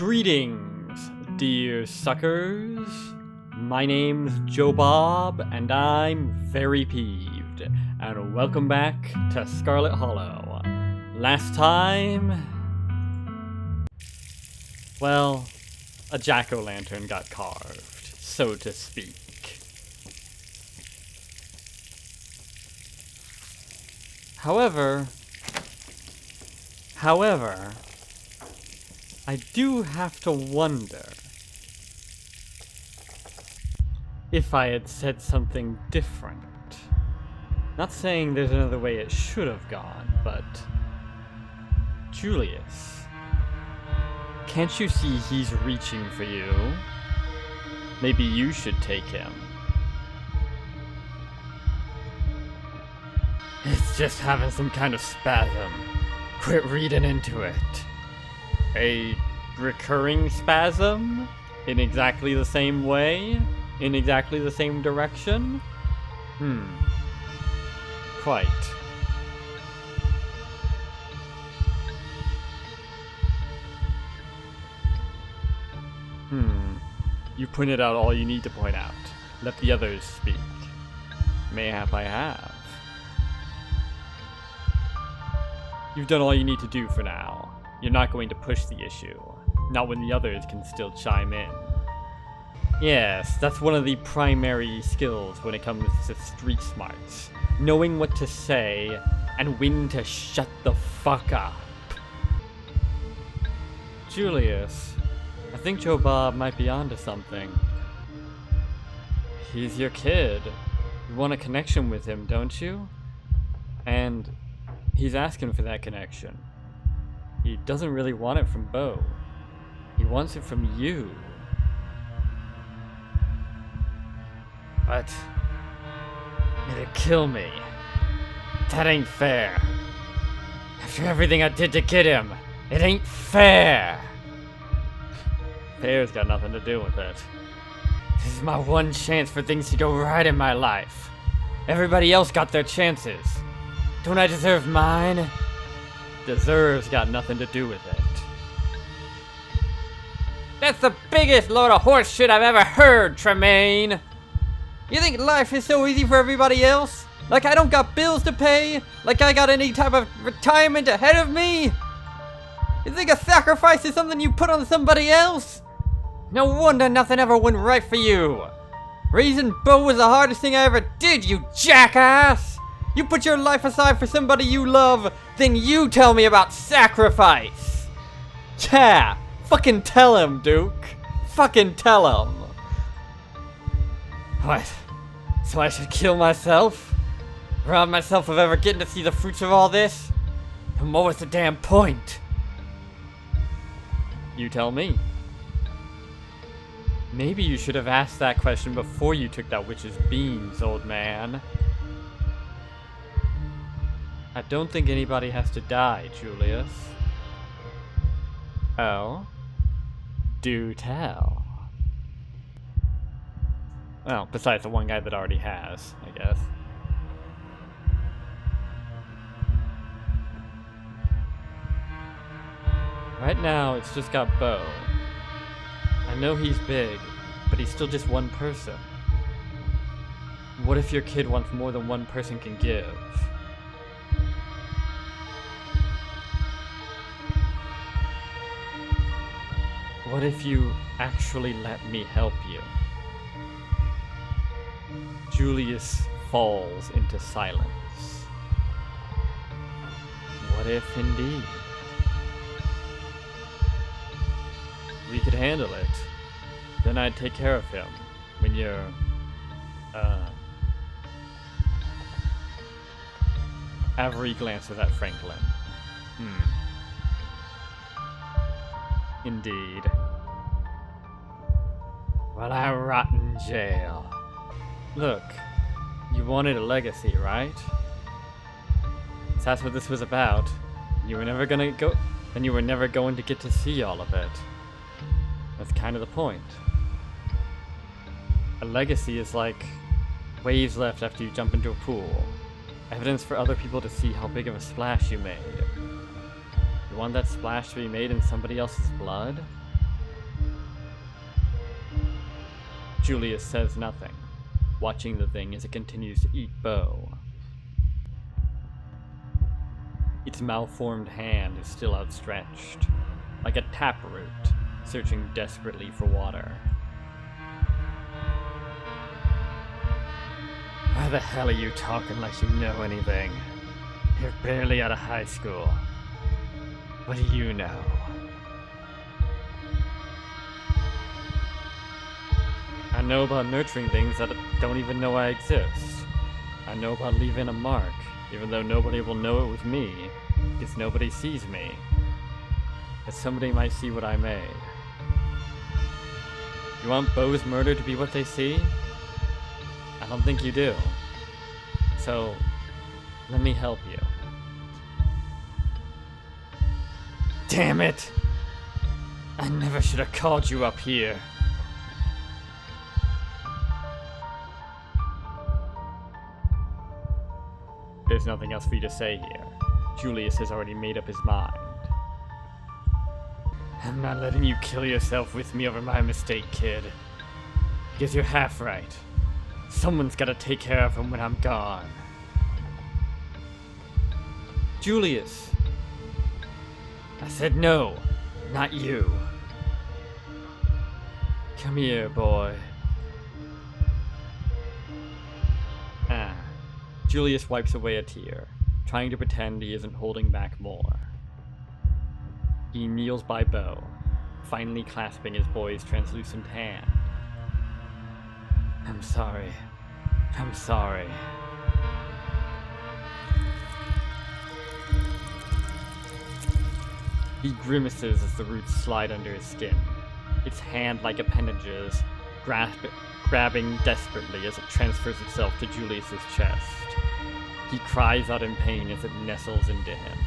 Greetings, dear suckers. My name's Joe Bob, and I'm very peeved. And welcome back to Scarlet Hollow. Last time... well, a jack-o'-lantern got carved, so to speak. However, I do have to wonder if I had said something different. Not saying there's another way it should have gone, but... Julius, can't you see he's reaching for you? Maybe you should take him. It's just having some kind of spasm. Quit reading into it. A recurring spasm? In exactly the same way? In exactly the same direction? Quite. You pointed out all you need to point out. Let the others speak. Mayhap I have. You've done all you need to do for now. You're not going to push the issue. Not when the others can still chime in. Yes, that's one of the primary skills when it comes to street smarts. Knowing what to say, and when to shut the fuck up. Julius, I think Joe Bob might be onto something. He's your kid. You want a connection with him, don't you? And he's asking for that connection. He doesn't really want it from Bo. He wants it from you. But it'd kill me. That ain't fair. After everything I did to get him, it ain't fair. Fair's got nothing to do with it. This is my one chance for things to go right in my life. Everybody else got their chances. Don't I deserve mine? Deserves got nothing to do with it. That's the biggest load of horse shit I've ever heard, Tremaine! You think life is so easy for everybody else? Like I don't got bills to pay? Like I got any type of retirement ahead of me? You think a sacrifice is something you put on somebody else? No wonder nothing ever went right for you. Raising Bo was the hardest thing I ever did, you jackass! You put your life aside for somebody you love, then you tell me about sacrifice! Yeah! Fucking tell him, Duke! Fucking tell him! What? So I should kill myself? Rob myself of ever getting to see the fruits of all this? And what was the damn point? You tell me. Maybe you should have asked that question before you took that witch's beans, old man. I don't think anybody has to die, Julius. Oh? Do tell. Well, besides the one guy that already has, I guess. Right now, it's just got Bo. I know he's big, but he's still just one person. What if your kid wants more than one person can give? What if you actually let me help you? Julius falls into silence. What if indeed? We could handle it. Then I'd take care of him when you're, Avery glances at Franklin. Indeed. Well, I rot in jail. Look, you wanted a legacy, right? So that's what this was about. You were never gonna go, and you were never going to get to see all of it. That's kind of the point. A legacy is like waves left after you jump into a pool. Evidence for other people to see how big of a splash you made. You want that splash to be made in somebody else's blood? Julius says nothing, watching the thing as it continues to eat Bo. Its malformed hand is still outstretched, like a taproot, searching desperately for water. Why the hell are you talking like you know anything? You're barely out of high school. What do you know? I know about nurturing things that don't even know I exist. I know about leaving a mark, even though nobody will know it was me, because nobody sees me. But somebody might see what I made. You want Bo's murder to be what they see? I don't think you do. So, let me help you. Damn it! I never should have called you up here. There's nothing else for you to say here. Julius has already made up his mind. I'm not letting you kill yourself with me over my mistake, kid. Because you're half right. Someone's gotta take care of him when I'm gone. Julius! I said no, not you. Come here, boy. Julius wipes away a tear, trying to pretend he isn't holding back more. He kneels by Bo, finally clasping his boy's translucent hand. I'm sorry. I'm sorry. He grimaces as the roots slide under his skin, its hand-like appendages grabbing desperately as it transfers itself to Julius's chest. He cries out in pain as it nestles into him.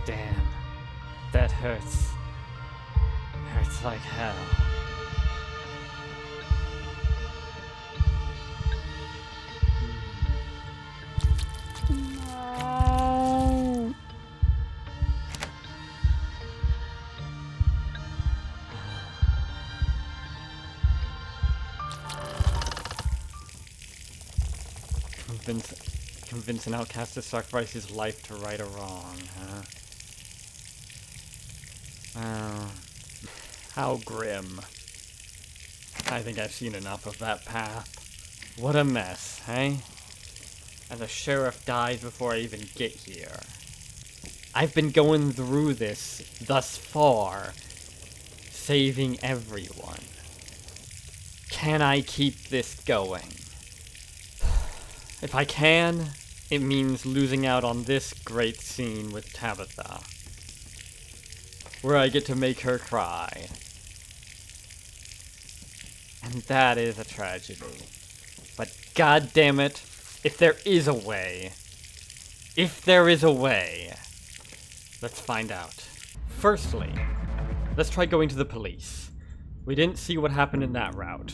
Damn, that hurts. Hurts like hell. No. Convince an outcast to sacrifice his life to right a wrong, huh? Oh, how grim. I think I've seen enough of that path. What a mess, eh? And the sheriff dies before I even get here. I've been going through this thus far, saving everyone. Can I keep this going? If I can, it means losing out on this great scene with Tabitha, where I get to make her cry. And that is a tragedy. But god damn it, if there is a way, let's find out. Firstly, let's try going to the police. We didn't see what happened in that route.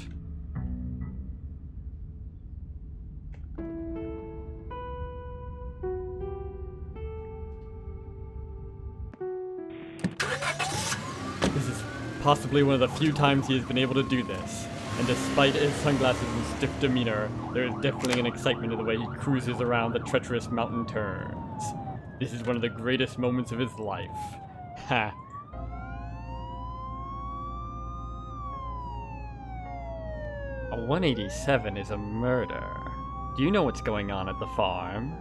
This is possibly one of the few times he has been able to do this, and despite his sunglasses and stiff demeanor, there is definitely an excitement in the way he cruises around the treacherous mountain turns. This is one of the greatest moments of his life. Ha. A 187 is a murder. Do you know what's going on at the farm?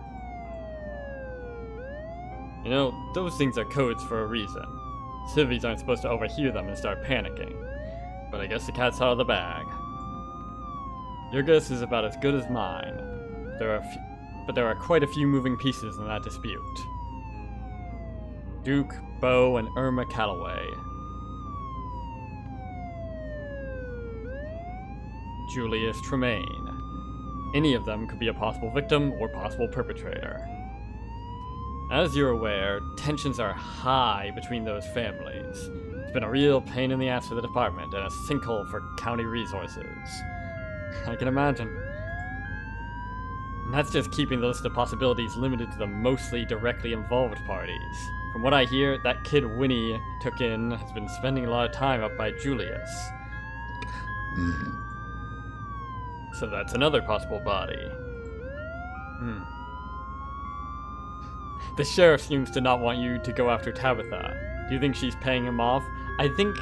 You know, those things are codes for a reason. Civvies aren't supposed to overhear them and start panicking. But I guess the cat's out of the bag. Your guess is about as good as mine. But there are quite a few moving pieces in that dispute. Duke, Bo, and Irma Calloway. Julius Tremaine. Any of them could be a possible victim or possible perpetrator. As you're aware, tensions are high between those families. It's been a real pain in the ass for the department and a sinkhole for county resources. I can imagine. And that's just keeping the list of possibilities limited to the mostly directly involved parties. From what I hear, that kid Winnie took in has been spending a lot of time up by Julius. So that's another possible body. The sheriff seems to not want you to go after Tabitha. Do you think she's paying him off? I think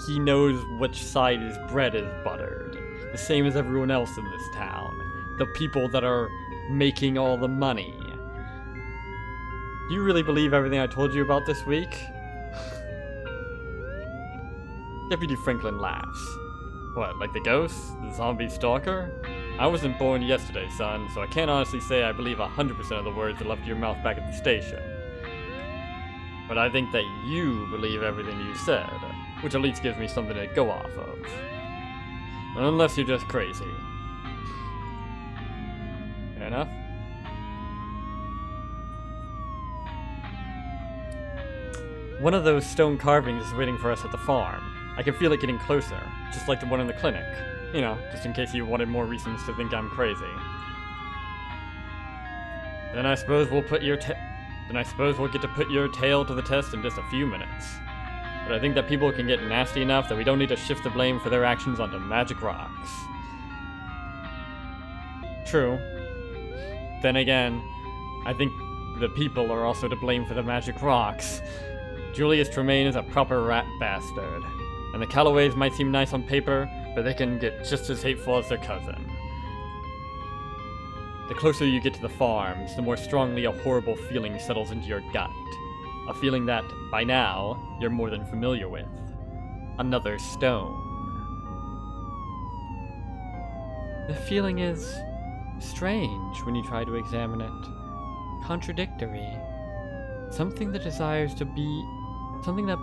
he knows which side his bread is buttered. The same as everyone else in this town. The people that are making all the money. Do you really believe everything I told you about this week? Deputy Franklin laughs. What, like the ghost? The zombie stalker? I wasn't born yesterday, son, so I can't honestly say I believe 100% of the words that left your mouth back at the station. But I think that you believe everything you said, which at least gives me something to go off of. Unless you're just crazy. Fair enough. One of those stone carvings is waiting for us at the farm. I can feel it getting closer, just like the one in the clinic. You know, just in case you wanted more reasons to think I'm crazy. Then I suppose we'll get to put your tale to the test in just a few minutes. But I think that people can get nasty enough that we don't need to shift the blame for their actions onto magic rocks. True. Then again, I think the people are also to blame for the magic rocks. Julius Tremaine is a proper rat bastard. And the Callaways might seem nice on paper, but they can get just as hateful as their cousin. The closer you get to the farms, the more strongly a horrible feeling settles into your gut. A feeling that, by now, you're more than familiar with. Another stone. The feeling is strange when you try to examine it. Contradictory. Something that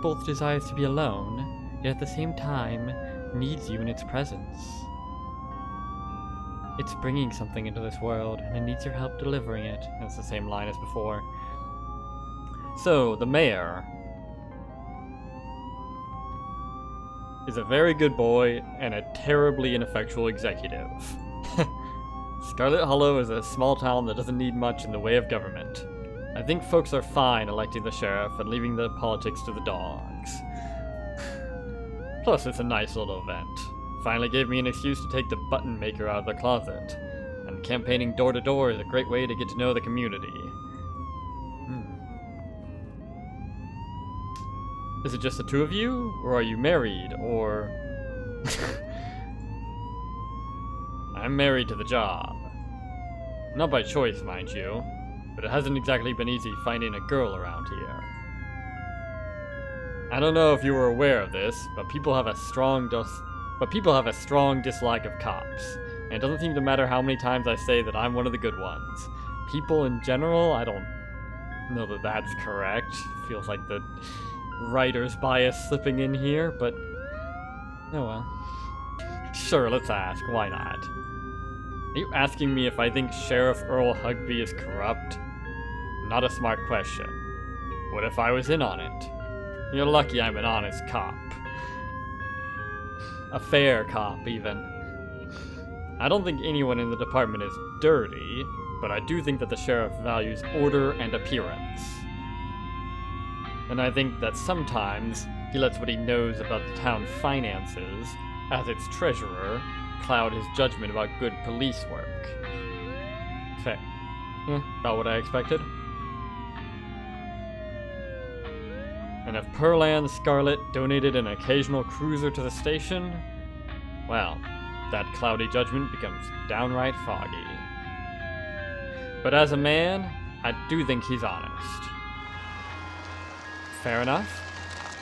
both desires to be alone, yet at the same time needs you in its presence. It's bringing something into this world, and it needs your help delivering it. That's the same line as before. So, the mayor is a very good boy and a terribly ineffectual executive. Scarlet Hollow is a small town that doesn't need much in the way of government. I think folks are fine electing the sheriff and leaving the politics to the dogs. Plus, it's a nice little event. Finally gave me an excuse to take the button maker out of the closet. And campaigning door to door is a great way to get to know the community. Is it just the two of you? Or are you married? Or... I'm married to the job. Not by choice, mind you. But it hasn't exactly been easy finding a girl around here. I don't know if you were aware of this, but people have a strong dislike of cops. And it doesn't seem to matter how many times I say that I'm one of the good ones. People in general, I don't know that that's correct. Feels like the writer's bias slipping in here, but oh well. Sure, let's ask. Why not? Are you asking me if I think Sheriff Earl Hugby is corrupt? Not a smart question. What if I was in on it? You're lucky I'm an honest cop. A fair cop, even. I don't think anyone in the department is dirty, but I do think that the sheriff values order and appearance. And I think that sometimes he lets what he knows about the town finances, as its treasurer, cloud his judgment about good police work. Fair. Yeah, about what I expected. And if Pearl Scarlet donated an occasional cruiser to the station, well, that cloudy judgment becomes downright foggy. But as a man, I do think he's honest. Fair enough.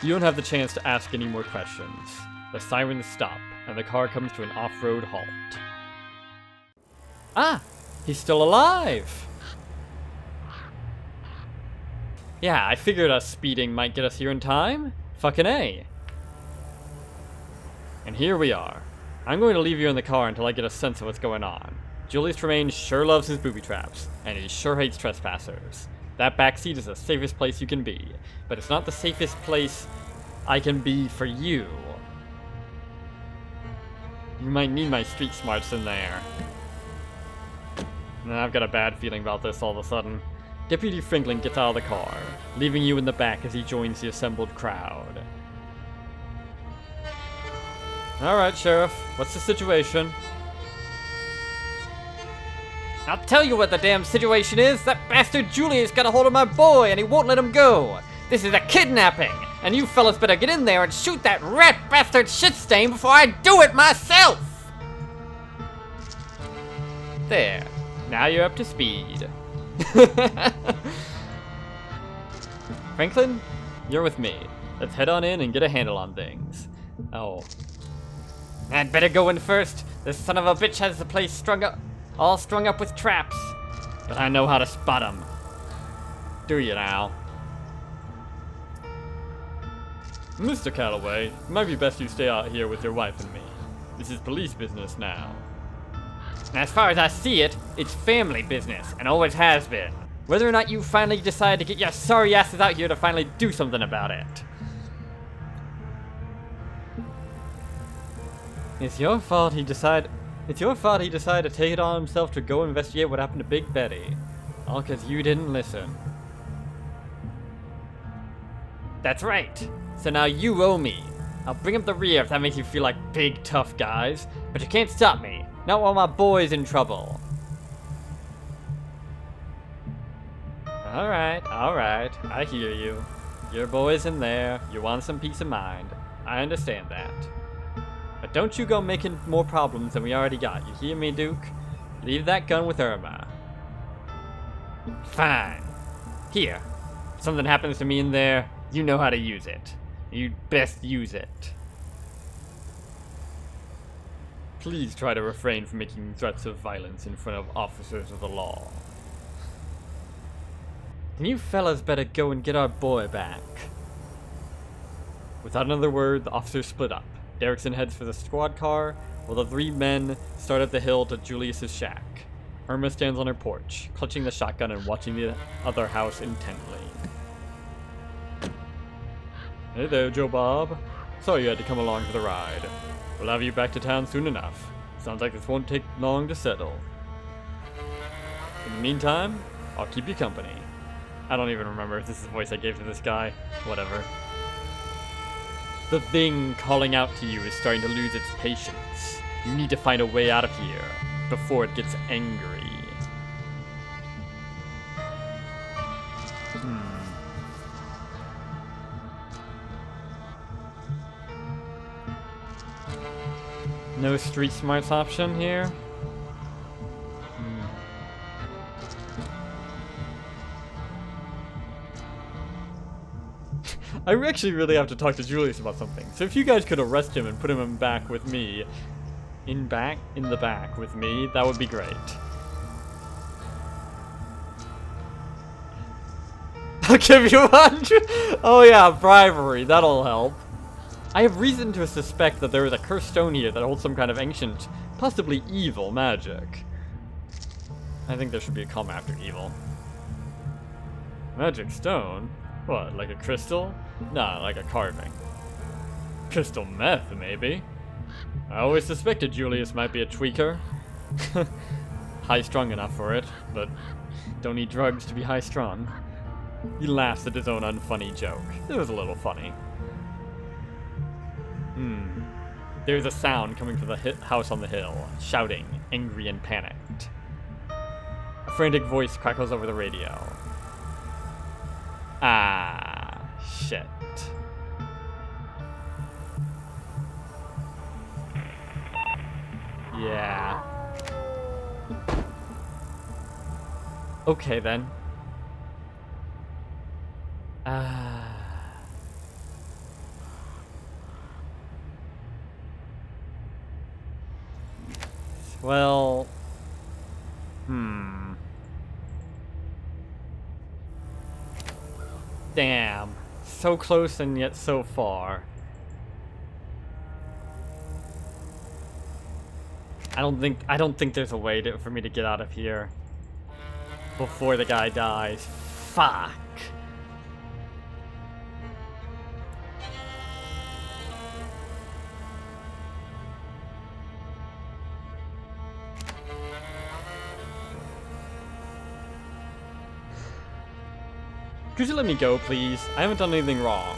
You don't have the chance to ask any more questions. The sirens stop, and the car comes to an off-road halt. Ah! He's still alive! Yeah, I figured us speeding might get us here in time. Fucking A. And here we are. I'm going to leave you in the car until I get a sense of what's going on. Julius Tremaine sure loves his booby traps, and he sure hates trespassers. That backseat is the safest place you can be, but it's not the safest place I can be for you. You might need my street smarts in there. And I've got a bad feeling about this all of a sudden. Deputy Franklin gets out of the car, leaving you in the back as he joins the assembled crowd. Alright, Sheriff, what's the situation? I'll tell you what the damn situation is! That bastard Julius got a hold of my boy and he won't let him go! This is a kidnapping! And you fellas better get in there and shoot that rat bastard shit stain before I do it myself! There. Now you're up to speed. Franklin, you're with me. Let's head on in and get a handle on things. Oh. I'd better go in first. This son of a bitch has the place all strung up with traps. But I know how to spot them. Do you now? Mr. Calloway, it might be best you stay out here with your wife and me. This is police business now. As far as I see it, it's family business, and always has been. Whether or not you finally decide to get your sorry asses out here to finally do something about it. It's your fault he decided to take it on himself to go investigate what happened to Big Betty. All because you didn't listen. That's right. So now you owe me. I'll bring up the rear if that makes you feel like big tough guys, but you can't stop me. Not while my boy's in trouble. Alright, I hear you. Your boy's in there, you want some peace of mind. I understand that. But don't you go making more problems than we already got, you hear me, Duke? Leave that gun with Irma. Fine. Here. If something happens to me in there, you know how to use it. You'd best use it. Please try to refrain from making threats of violence in front of officers of the law. And you fellas better go and get our boy back. Without another word, the officers split up. Derrickson heads for the squad car, while the three men start up the hill to Julius's shack. Irma stands on her porch, clutching the shotgun and watching the other house intently. Hey there, Joe Bob. Sorry you had to come along for the ride. We'll have you back to town soon enough. Sounds like this won't take long to settle. In the meantime, I'll keep you company. I don't even remember if this is the voice I gave to this guy. Whatever. The thing calling out to you is starting to lose its patience. You need to find a way out of here before it gets angry. No street smarts option here? I actually really have to talk to Julius about something. So if you guys could arrest him and put him back with me, in the back with me, that would be great. I'll give you 100. Oh yeah, bribery, that'll help. I have reason to suspect that there is a cursed stone here that holds some kind of ancient, possibly evil magic. I think there should be a comma after evil. Magic stone? What, like a crystal? Nah, like a carving. Crystal meth, maybe? I always suspected Julius might be a tweaker. High-strung enough for it, but don't need drugs to be high-strung. He laughs at his own unfunny joke. It was a little funny. There's a sound coming from the house on the hill, shouting, angry and panicked. A frantic voice crackles over the radio. Ah, shit. Yeah. Okay then. Well, damn. So close and yet so far. I don't think there's a way for me to get out of here before the guy dies. Fuck. Could you let me go, please? I haven't done anything wrong.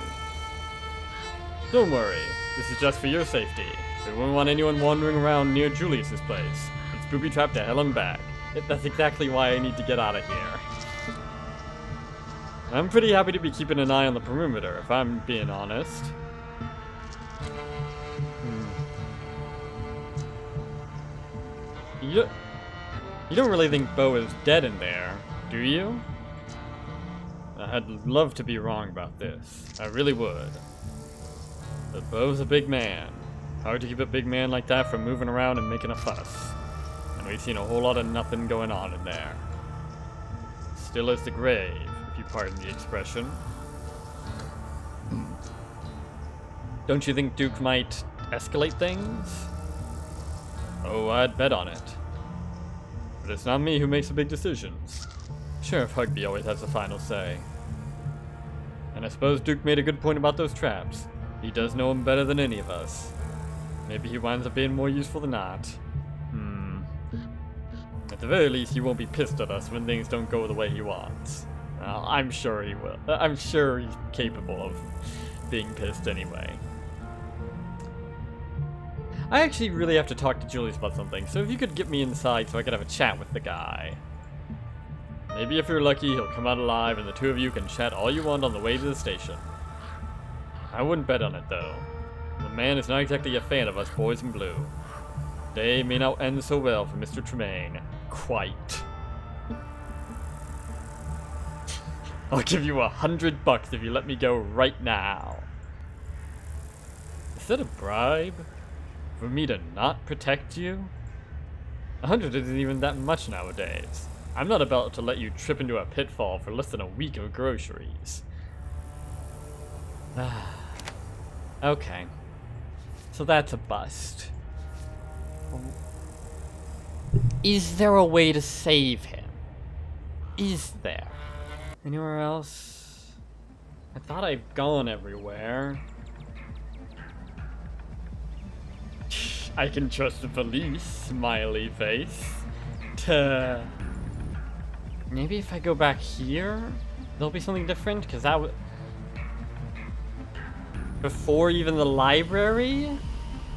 Don't worry. This is just for your safety. We wouldn't want anyone wandering around near Julius's place. It's booby-trapped to hell and back. That's exactly why I need to get out of here. I'm pretty happy to be keeping an eye on the perimeter, if I'm being honest. You don't really think Bo is dead in there, do you? I'd love to be wrong about this. I really would. But Bo's a big man. Hard to keep a big man like that from moving around and making a fuss. And we've seen a whole lot of nothing going on in there. Still as the grave, if you pardon the expression. Don't you think Duke might escalate things? Oh, I'd bet on it. But it's not me who makes the big decisions. Sheriff Hugby always has the final say. And I suppose Duke made a good point about those traps. He does know them better than any of us. Maybe he winds up being more useful than not. At the very least, he won't be pissed at us when things don't go the way he wants. Well, I'm sure he will. I'm sure he's capable of being pissed anyway. I actually really have to talk to Julius about something, so if you could get me inside so I could have a chat with the guy. Maybe if you're lucky, he'll come out alive and the two of you can chat all you want on the way to the station. I wouldn't bet on it, though. The man is not exactly a fan of us boys in blue. Day may not end so well for Mr. Tremaine. Quite. I'll give you $100 if you let me go right now. Is that a bribe? For me to not protect you? 100 isn't even that much nowadays. I'm not about to let you trip into a pitfall for less than a week of groceries. Okay. So that's a bust. Is there a way to save him? Is there? Anywhere else? I thought I'd gone everywhere. I can trust the police, smiley face. Maybe if I go back here, there'll be something different, because that would... Before even the library?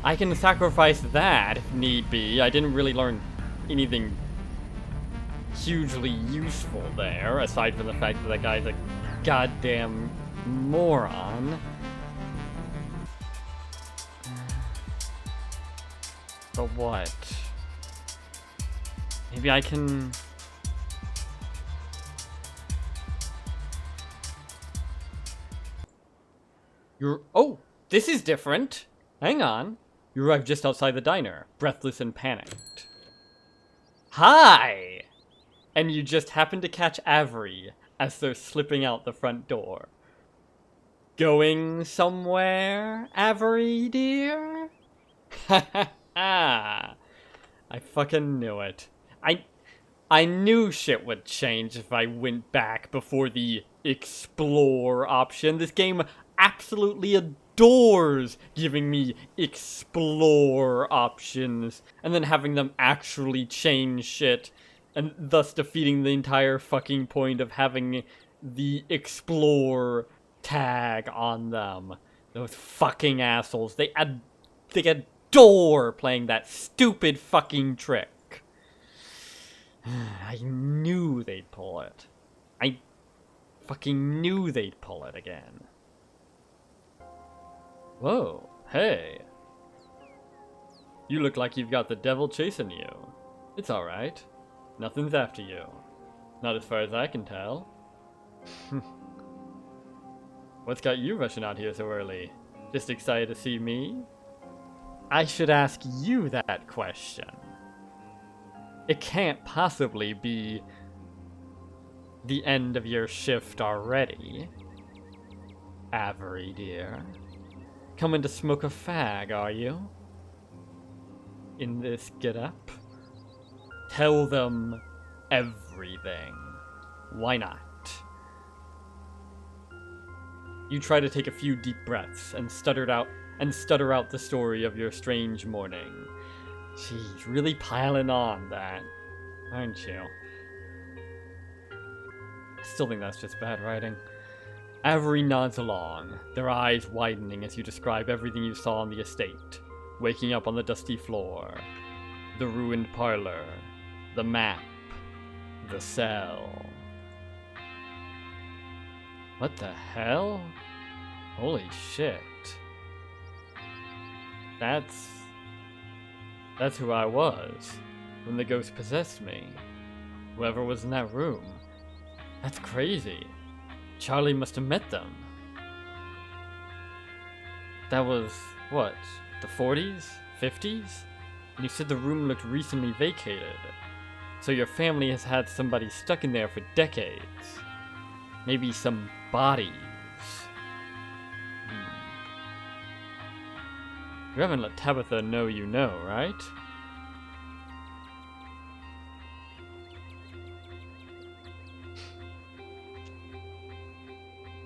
I can sacrifice that if need be. I didn't really learn anything hugely useful there, aside from the fact that guy's a goddamn moron. But what? Maybe I can... Oh! This is different! Hang on. You arrived just outside the diner, breathless and panicked. Hi! And you just happened to catch Avery as they're slipping out the front door. Going somewhere, Avery, dear? Ha ha ha! I fucking knew it. I knew shit would change if I went back before the explore option. This game absolutely adores giving me explore options and then having them actually change shit and thus defeating the entire fucking point of having the explore tag on them. Those fucking assholes. They adore playing that stupid fucking trick. I knew they'd pull it. I fucking knew they'd pull it again. Whoa, hey. You look like you've got the devil chasing you. It's alright. Nothing's after you. Not as far as I can tell. What's got you rushing out here so early? Just excited to see me? I should ask you that question. It can't possibly be the end of your shift already. Avery, dear. Coming to smoke a fag, are you? In this get-up? Tell them everything. Why not? You try to take a few deep breaths and stutter out the story of your strange morning. Jeez, really piling on that, aren't you? still think that's just bad writing. Avery nods along, their eyes widening as you describe everything you saw on the estate. Waking up on the dusty floor, the ruined parlor, the map, the cell. What the hell? Holy shit. That's who I was when the ghost possessed me. Whoever was in that room. That's crazy. Charlie must have met them. That was, what, the 40s? 50s? And you said the room looked recently vacated. So your family has had somebody stuck in there for decades. Maybe some bodies. You haven't let Tabitha know you know, right?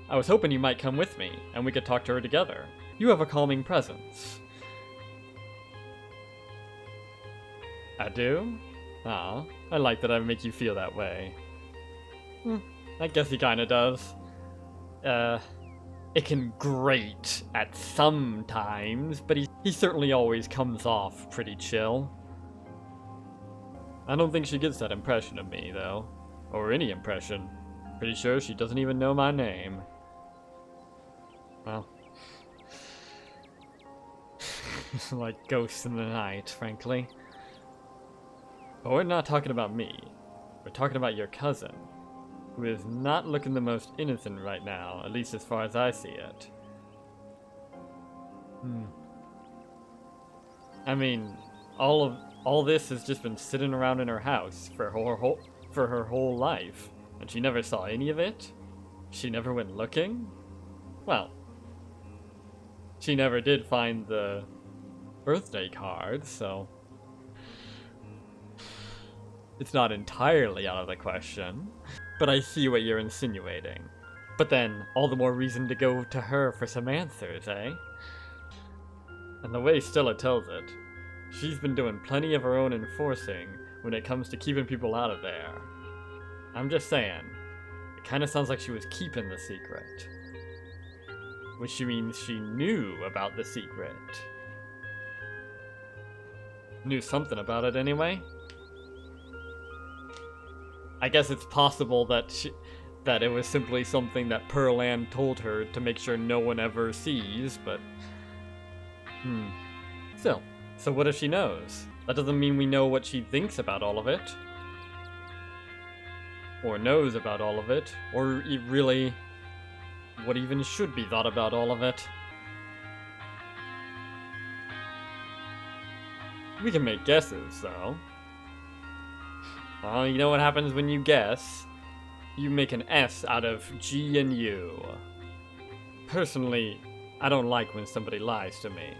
I was hoping you might come with me, and we could talk to her together. You have a calming presence. I do? Aw, I like that I make you feel that way. I guess he kinda does. It can grate at some times, but he certainly always comes off pretty chill. I don't think she gets that impression of me, though. Or any impression. Pretty sure she doesn't even know my name. Well. Like ghosts in the night, frankly. But we're not talking about me. We're talking about your cousin, who is not looking the most innocent right now, at least as far as I see it. I mean, all this has just been sitting around in her house for her whole life, and she never saw any of it? She never went looking? Well, she never did find the birthday card, so it's not entirely out of the question. But I see what you're insinuating. But then, all the more reason to go to her for some answers, eh? And the way Stella tells it, she's been doing plenty of her own enforcing when it comes to keeping people out of there. I'm just saying, it kinda sounds like she was keeping the secret. Which means she knew about the secret. Knew something about it anyway. I guess it's possible that it was simply something that Pearl Ann told her to make sure no one ever sees, but... Still, so what if she knows? That doesn't mean we know what she thinks about all of it. Or knows about all of it. Or really, what even should be thought about all of it. We can make guesses, though. Well, you know what happens when you guess? You make an S out of G and U. Personally, I don't like when somebody lies to me.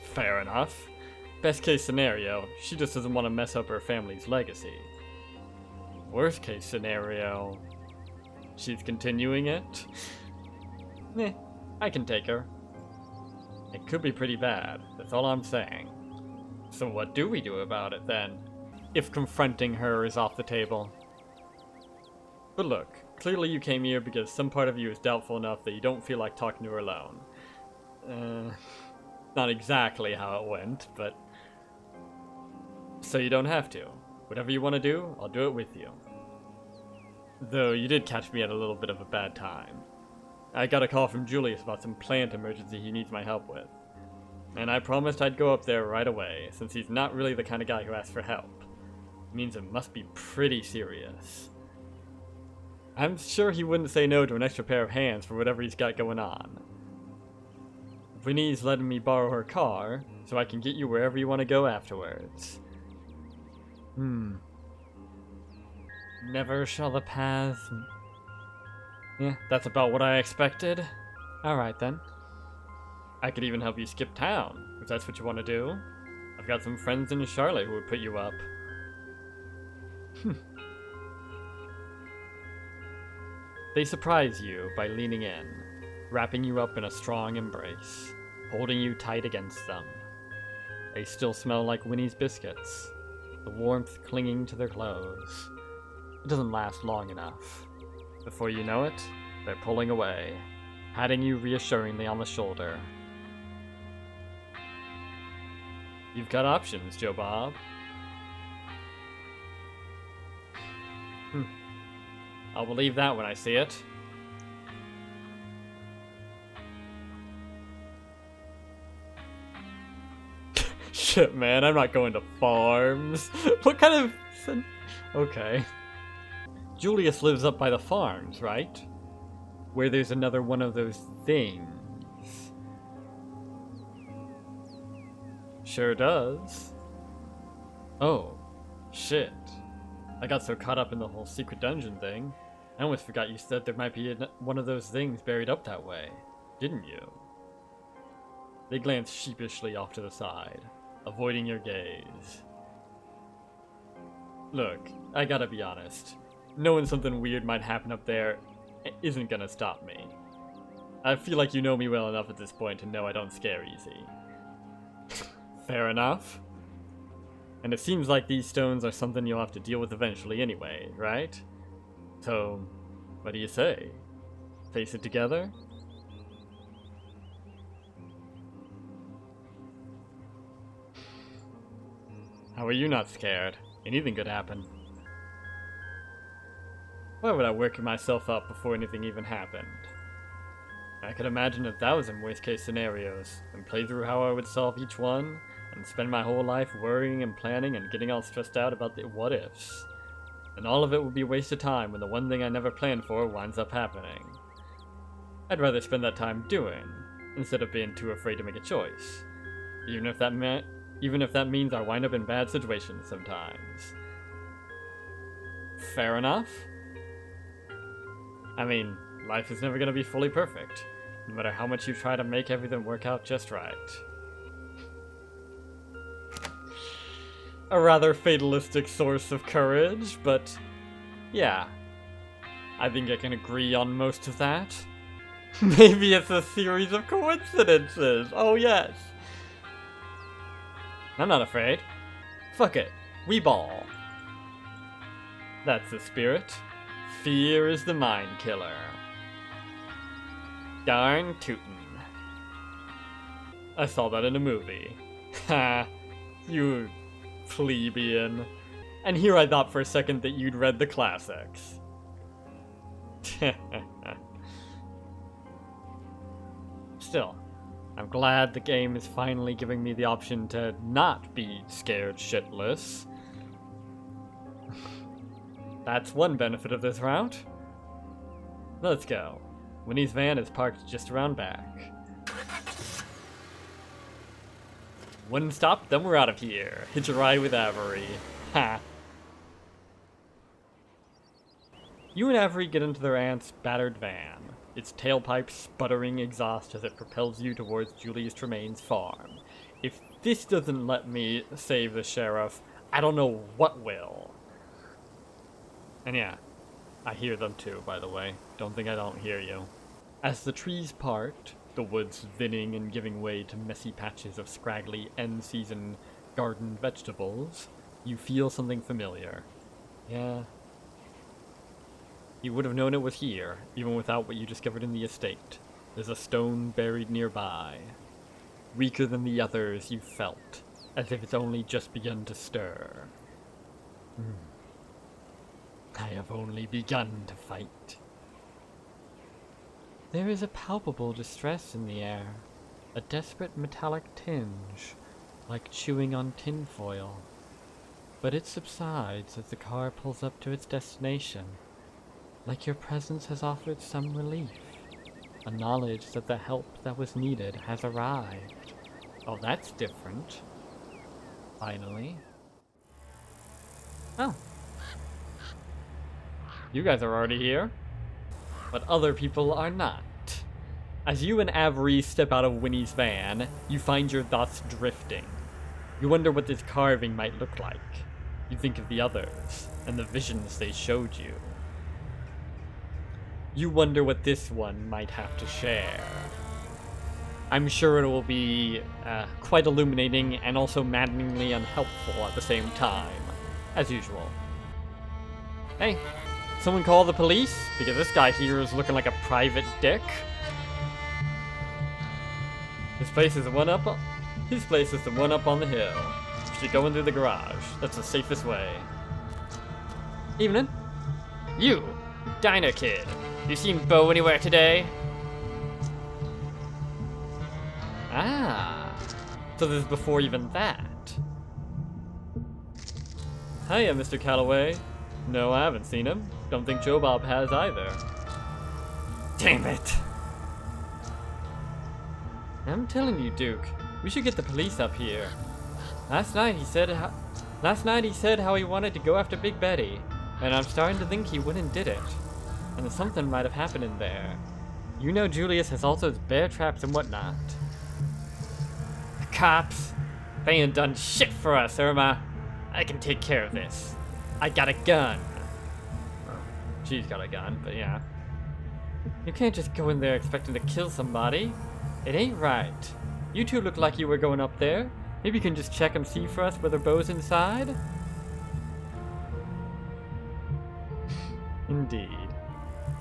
Fair enough. Best case scenario, she just doesn't want to mess up her family's legacy. Worst case scenario, she's continuing it? I can take her. It could be pretty bad, that's all I'm saying. So what do we do about it then? If confronting her is off the table. But look, clearly you came here because some part of you is doubtful enough that you don't feel like talking to her alone. Not exactly how it went, but... So you don't have to. Whatever you want to do, I'll do it with you. Though you did catch me at a little bit of a bad time. I got a call from Julius about some plant emergency he needs my help with. And I promised I'd go up there right away, since he's not really the kind of guy who asks for help. It means it must be pretty serious. I'm sure he wouldn't say no to an extra pair of hands for whatever he's got going on. Winnie's letting me borrow her car, so I can get you wherever you want to go afterwards. Never shall the paths... Yeah, that's about what I expected. Alright then. I could even help you skip town, if that's what you want to do. I've got some friends in Charlotte who would put you up. They surprise you by leaning in, wrapping you up in a strong embrace, holding you tight against them. They still smell like Winnie's biscuits, the warmth clinging to their clothes. It doesn't last long enough. Before you know it, they're pulling away, patting you reassuringly on the shoulder. You've got options, Joe Bob. I'll believe that when I see it. Shit, man, I'm not going to farms. What kind of... Okay. Julius lives up by the farms, right? Where there's another one of those things. Sure does. Oh, shit. I got so caught up in the whole secret dungeon thing, I almost forgot you said there might be one of those things buried up that way, didn't you? They glanced sheepishly off to the side, avoiding your gaze. Look, I gotta be honest. Knowing something weird might happen up there isn't gonna stop me. I feel like you know me well enough at this point to know I don't scare easy. Fair enough. And it seems like these stones are something you'll have to deal with eventually anyway, right? So, what do you say? Face it together? How are you not scared? Anything could happen. Why would I work myself up before anything even happened? I could imagine 1,000 worst-case scenarios, and play through how I would solve each one, and spend my whole life worrying and planning and getting all stressed out about the what-ifs. And all of it would be a waste of time when the one thing I never planned for winds up happening. I'd rather spend that time doing, instead of being too afraid to make a choice. Even if that means I wind up in bad situations sometimes. Fair enough? I mean, life is never gonna be fully perfect, no matter how much you try to make everything work out just right. A rather fatalistic source of courage, but yeah, I think I can agree on most of that. Maybe it's a series of coincidences, oh yes. I'm not afraid. Fuck it, we ball. That's the spirit. Fear is the mind killer. Darn tootin'. I saw that in a movie. Ha, you plebeian. And here I thought for a second that you'd read the classics. Still, I'm glad the game is finally giving me the option to not be scared shitless. That's one benefit of this route. Let's go. Winnie's van is parked just around back. One stop, then we're out of here. Hitch a ride with Avery. Ha! You and Avery get into their aunt's battered van, its tailpipe sputtering exhaust as it propels you towards Julius Tremaine's farm. If this doesn't let me save the sheriff, I don't know what will. And yeah, I hear them too, by the way. Don't think I don't hear you. As the trees part, the woods thinning and giving way to messy patches of scraggly end-season garden vegetables, you feel something familiar. Yeah. You would have known it was here, even without what you discovered in the estate. There's a stone buried nearby. Weaker than the others, you felt, as if it's only just begun to stir. I have only begun to fight. There is a palpable distress in the air, a desperate metallic tinge, like chewing on tinfoil. But it subsides as the car pulls up to its destination, like your presence has offered some relief, a knowledge that the help that was needed has arrived. Oh, that's different. Finally. Oh. You guys are already here? But other people are not. As you and Avery step out of Winnie's van, you find your thoughts drifting. You wonder what this carving might look like. You think of the others, and the visions they showed you. You wonder what this one might have to share. I'm sure it will be quite illuminating and also maddeningly unhelpful at the same time, as usual. Hey, someone call the police? Because this guy here is looking like a private dick. His place is the one up on the hill. We should go in through the garage. That's the safest way. Evening. You, diner kid. You seen Bo anywhere today? Ah, so this is before even that. Hiya, Mr. Calloway. No, I haven't seen him. Don't think Joe Bob has either. Damn it! I'm telling you, Duke, we should get the police up here. Last night he said how he wanted to go after Big Betty, and I'm starting to think he went and did it. And something might have happened in there. You know Julius has all those bear traps and whatnot. The cops? They ain't done shit for us, Irma. I can take care of this. I got a gun. Well, she's got a gun, but yeah. You can't just go in there expecting to kill somebody. It ain't right. You two look like you were going up there. Maybe you can just check and see for us whether Bo's inside? Indeed.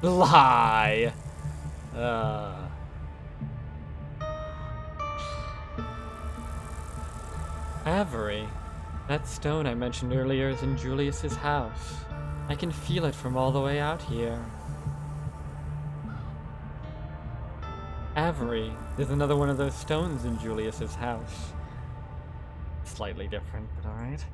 Lie! Avery. That stone I mentioned earlier is in Julius's house. I can feel it from all the way out here. Avery, there's another one of those stones in Julius's house. Slightly different, but alright.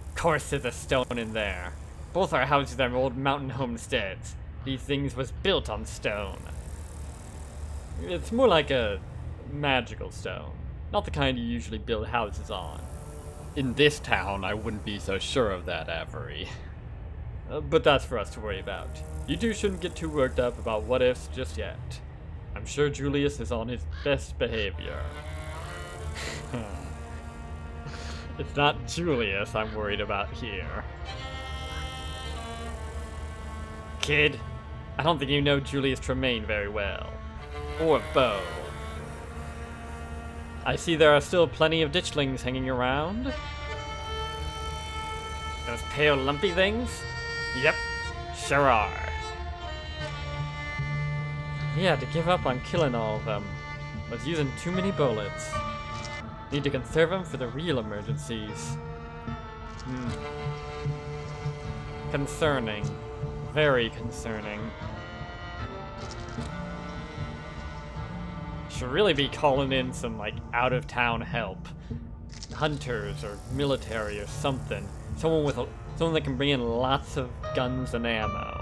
Of course there's a stone in there. Both our houses are old mountain homesteads. These things was built on stone. It's more like a magical stone. Not the kind you usually build houses on. In this town, I wouldn't be so sure of that, Avery. But that's for us to worry about. You two shouldn't get too worked up about what ifs just yet. I'm sure Julius is on his best behavior. It's not Julius I'm worried about here. Kid, I don't think you know Julius Tremaine very well. Or Bo. I see there are still plenty of ditchlings hanging around. Those pale lumpy things? Yep, sure are. He had to give up on killing all of them. Was using too many bullets. Need to conserve them for the real emergencies. Concerning. Very concerning. Should really be calling in some, like, out-of-town help. Hunters or military or something. Someone that can bring in lots of guns and ammo.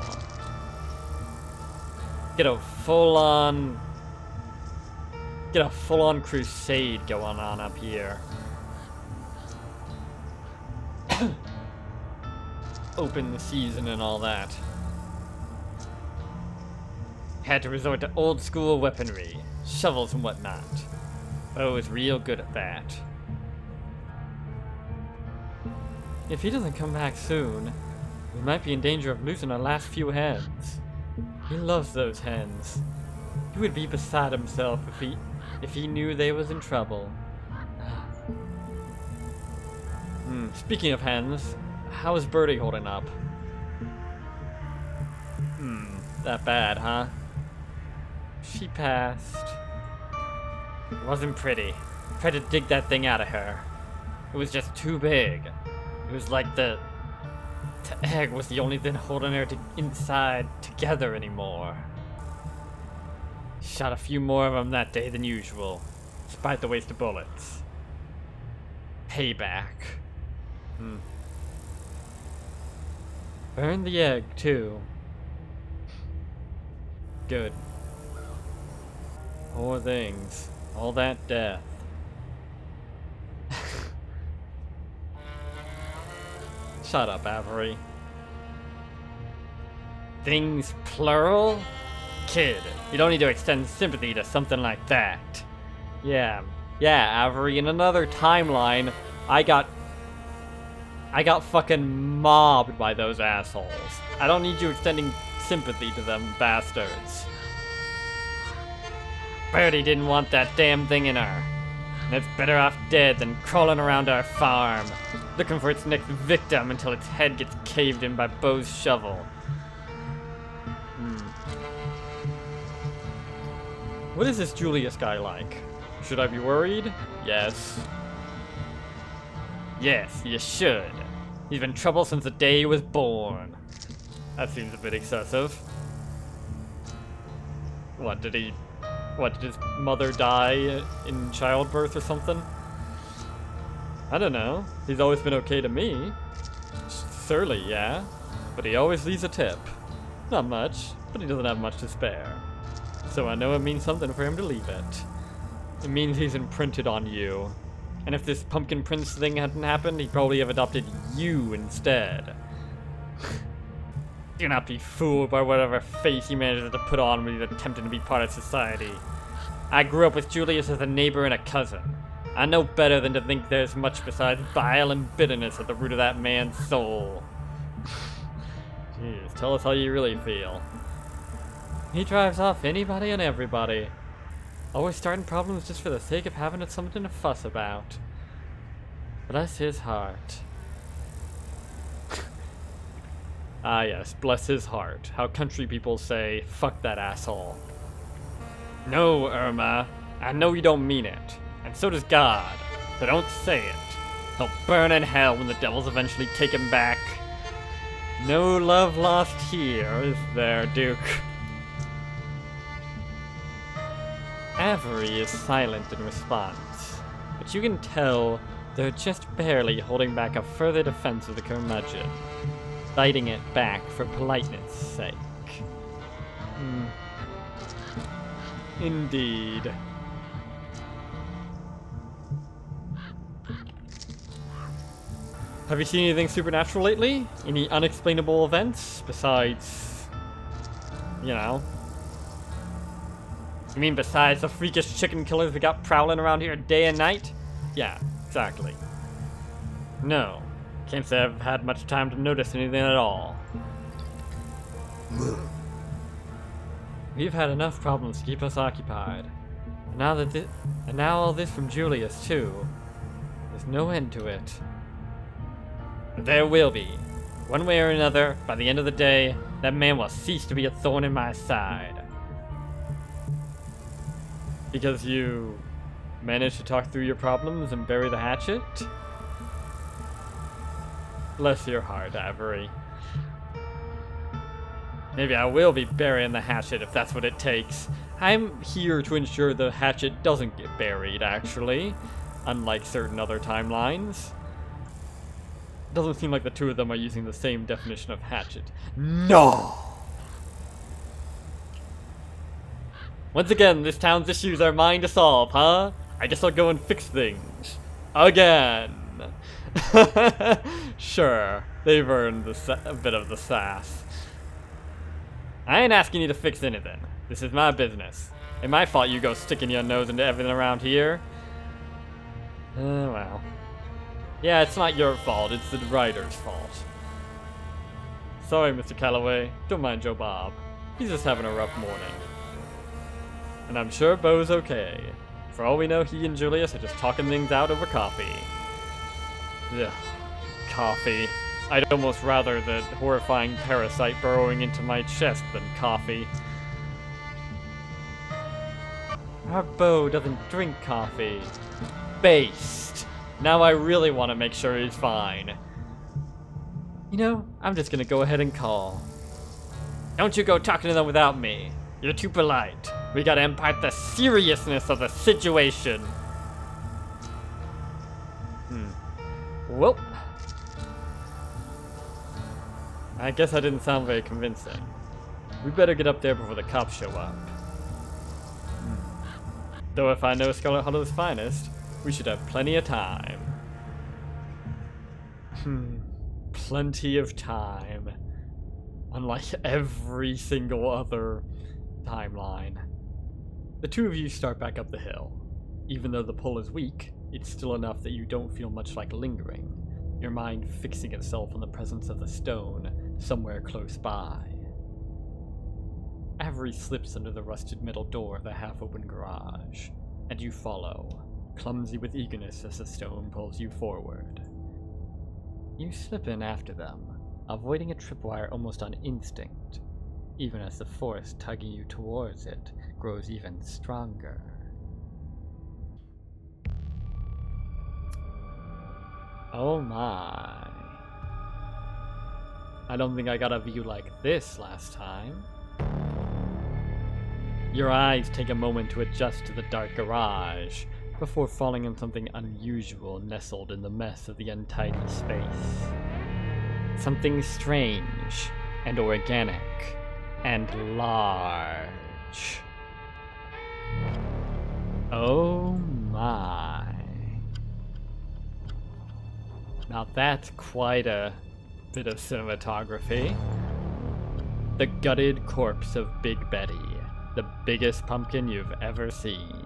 Get a full-on crusade going on up here. Open the season and all that. Had to resort to old school weaponry, shovels and whatnot. Bo is real good at that. If he doesn't come back soon, we might be in danger of losing our last few hens. He loves those hens. He would be beside himself if he knew they was in trouble. Speaking of hens, how is Birdie holding up? That bad, huh? She passed. It wasn't pretty. Tried to dig that thing out of her. It was just too big. It was like the egg was the only thing holding her inside together anymore. Shot a few more of them that day than usual, despite the waste of bullets. Payback. Burned the egg, too. Good. Poor things. All that death. Shut up, Avery. Things plural? Kid, you don't need to extend sympathy to something like that. Yeah, Avery, in another timeline, I got fucking mobbed by those assholes. I don't need you extending sympathy to them bastards. Birdie didn't want that damn thing in her. And it's better off dead than crawling around our farm. looking for its next victim until its head gets caved in by Bo's shovel. What is this Julius guy like? Should I be worried? Yes. Yes, you should. He's been trouble since the day he was born. That seems a bit excessive. What, did his mother die in childbirth or something? I don't know. He's always been okay to me. Surly, yeah. But he always leaves a tip. Not much, but he doesn't have much to spare. So I know it means something for him to leave it. It means he's imprinted on you. And if this Pumpkin Prince thing hadn't happened, he'd probably have adopted you instead. Do not be fooled by whatever face he manages to put on when he's attempting to be part of society. I grew up with Julius as a neighbor and a cousin. I know better than to think there's much besides bile and bitterness at the root of that man's soul. Jeez, tell us how you really feel. He drives off anybody and everybody. Always starting problems just for the sake of having something to fuss about. Bless his heart. Ah yes, bless his heart. How country people say, fuck that asshole. No, Irma. I know you don't mean it. And so does God. So don't say it. He'll burn in hell when the devils eventually take him back. No love lost here, is there, Duke? Avery is silent in response, but you can tell they're just barely holding back a further defense of the curmudgeon, biting it back for politeness' sake. Indeed. Have you seen anything supernatural lately? Any unexplainable events besides, you know? You mean besides the freakish chicken killers we got prowling around here day and night? Yeah, exactly. No, can't say I've had much time to notice anything at all. We've had enough problems to keep us occupied. And now all this from Julius too. There's no end to it. But there will be. One way or another, by the end of the day, that man will cease to be a thorn in my side. Because you managed to talk through your problems and bury the hatchet? Bless your heart, Avery. Maybe I will be burying the hatchet if that's what it takes. I'm here to ensure the hatchet doesn't get buried, actually. Unlike certain other timelines. Doesn't seem like the two of them are using the same definition of hatchet. No! Once again, this town's issues are mine to solve, huh? I guess I'll go and fix things. Again. Sure, they've earned a bit of the sass. I ain't asking you to fix anything. This is my business. Ain't my fault you go sticking your nose into everything around here. Well. Yeah, it's not your fault, it's the writer's fault. Sorry, Mr. Calloway. Don't mind Joe Bob. He's just having a rough morning. And I'm sure Bo's okay. For all we know, he and Julius are just talking things out over coffee. Ugh. Coffee. I'd almost rather the horrifying parasite burrowing into my chest than coffee. Our Bo doesn't drink coffee. Based. Now I really want to make sure he's fine. You know, I'm just gonna go ahead and call. Don't you go talking to them without me. You're too polite. We gotta impart the seriousness of the situation. Well, I guess I didn't sound very convincing. We better get up there before the cops show up. Though if I know Scarlet Hollow's finest, we should have plenty of time. Plenty of time. Unlike every single other timeline. The two of you start back up the hill. Even though the pull is weak, it's still enough that you don't feel much like lingering, your mind fixing itself on the presence of the stone somewhere close by. Avery slips under the rusted metal door of the half-open garage, and you follow, clumsy with eagerness as the stone pulls you forward. You slip in after them, avoiding a tripwire almost on instinct, even as the force tugging you towards it grows even stronger. Oh my. I don't think I got a view like this last time. Your eyes take a moment to adjust to the dark garage, before falling on something unusual nestled in the mess of the untidy space. Something strange, and organic, and large. Oh my. Now that's quite a bit of cinematography. The gutted corpse of Big Betty, the biggest pumpkin you've ever seen.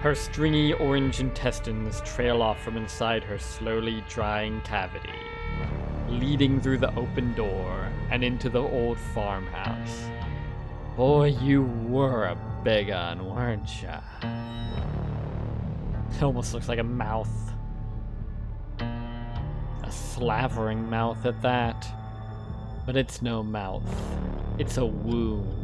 Her stringy orange intestines trail off from inside her slowly drying cavity, leading through the open door and into the old farmhouse. Boy, you were a big un, weren't ya? It almost looks like a mouth. A slavering mouth at that. But it's no mouth. It's a womb.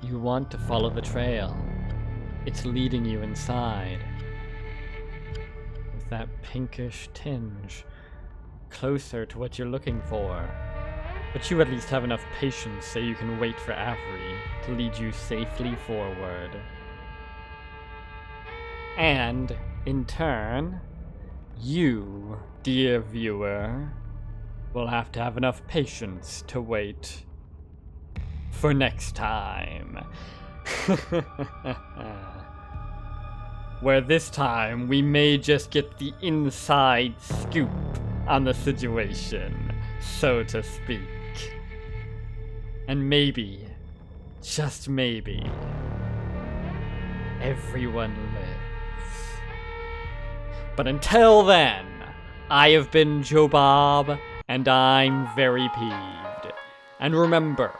You want to follow the trail. It's leading you inside. With that pinkish tinge. Closer to what you're looking for. But you at least have enough patience so you can wait for Avery to lead you safely forward. And, in turn, you, dear viewer, will have to have enough patience to wait for next time. Where this time we may just get the inside scoop on the situation, so to speak. And maybe, just maybe, everyone lives. But until then, I have been Joe Bob, and I'm very peeved. And remember,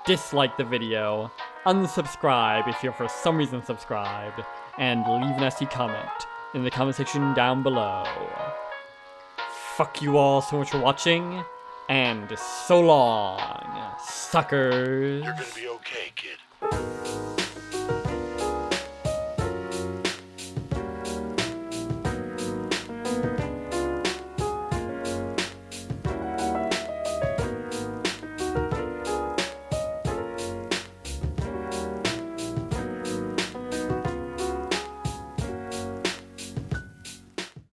dislike the video, unsubscribe if you're for some reason subscribed, and leave a nasty comment in the comment section down below. Fuck you all so much for watching, and so long, suckers. You're gonna be okay, kid.